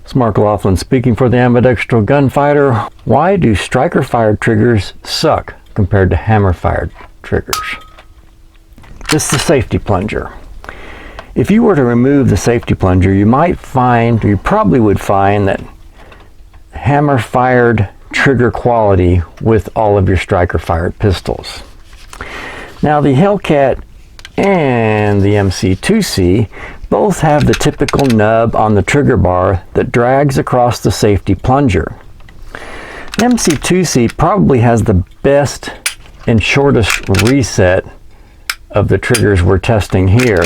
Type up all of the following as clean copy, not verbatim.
It's Mark Laughlin speaking for the ambidextrous gunfighter. Why do striker-fired triggers suck compared to hammer-fired triggers? This is the safety plunger. If you were to remove the safety plunger, you probably would find that hammer-fired trigger quality with all of your striker-fired pistols. Now the Hellcat and the MC2C both have the typical nub on the trigger bar that drags across the safety plunger. The MC2C probably has the best and shortest reset of the triggers we're testing here.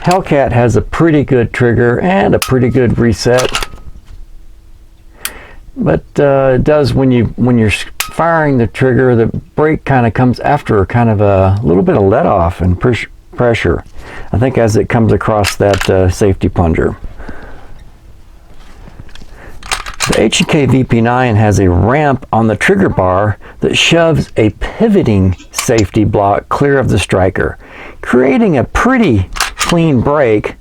Hellcat has a pretty good trigger and a pretty good reset, but it does when you're firing the trigger, the brake kind of comes after kind of a little bit of let off and pressure, I think, as it comes across that safety plunger. The H&K VP9 has a ramp on the trigger bar that shoves a pivoting safety block clear of the striker, creating a pretty clean brake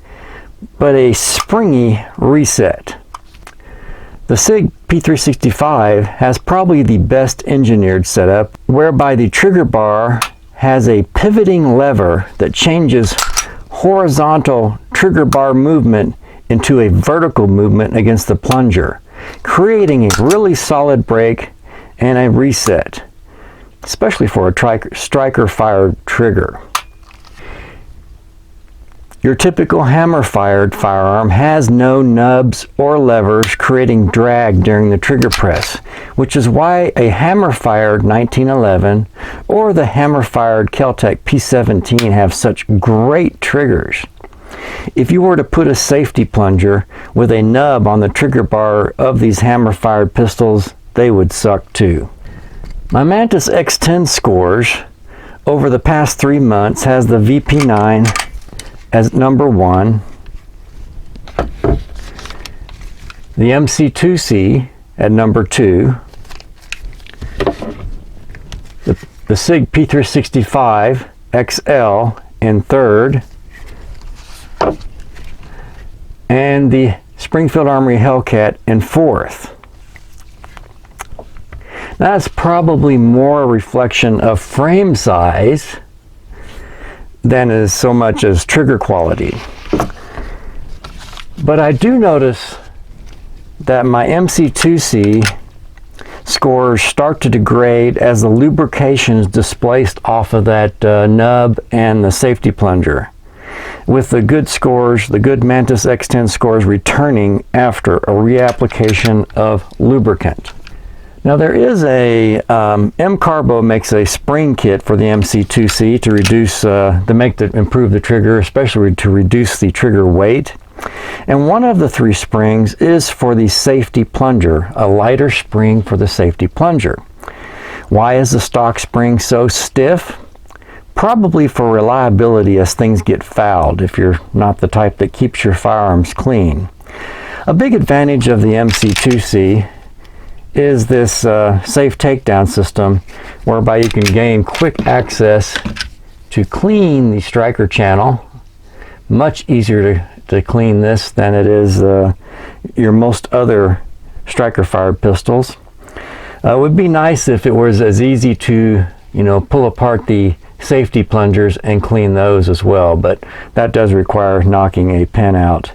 but a springy reset. The SIG P365 has probably the best engineered setup, whereby the trigger bar has a pivoting lever that changes horizontal trigger bar movement into a vertical movement against the plunger, creating a really solid brake and a reset, especially for a striker-fired trigger. Your typical hammer-fired firearm has no nubs or levers, creating drag during the trigger press, which is why a hammer-fired 1911 or the hammer-fired Kel-Tec P17 have such great triggers. If you were to put a safety plunger with a nub on the trigger bar of these hammer-fired pistols, they would suck too. My Mantis X10 scores over the past 3 months has the VP9 as number 1, the MC2C at number 2, the SIG P365 XL in 3rd, and the Springfield Armory Hellcat in 4th. That's probably more a reflection of frame size than is so much as trigger quality. But I do notice that my MC2C scores start to degrade as the lubrication is displaced off of that nub and the safety plunger, with the good scores, the good Mantis X10 scores, returning after a reapplication of lubricant. Now there is a MCARBO makes a spring kit for the MC2C to reduce, improve the trigger, especially to reduce the trigger weight. And one of the 3 springs is for the safety plunger, a lighter spring for the safety plunger. Why is the stock spring so stiff? Probably for reliability as things get fouled, if you're not the type that keeps your firearms clean. A big advantage of the MC2C is this safe takedown system, whereby you can gain quick access to clean the striker channel. Much easier to clean this than it is your most other striker-fired pistols. It would be nice if it was as easy to, pull apart the safety plungers and clean those as well, but that does require knocking a pin out,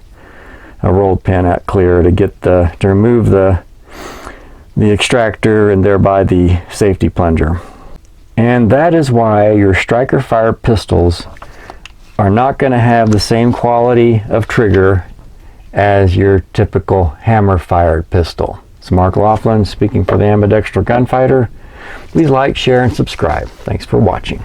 a rolled pin out clear to remove the extractor and thereby the safety plunger. And that is why your striker-fired pistols are not going to have the same quality of trigger as your typical hammer-fired pistol. It's Mark Laughlin speaking for the ambidextrous gunfighter. Please like, share, and subscribe. Thanks for watching.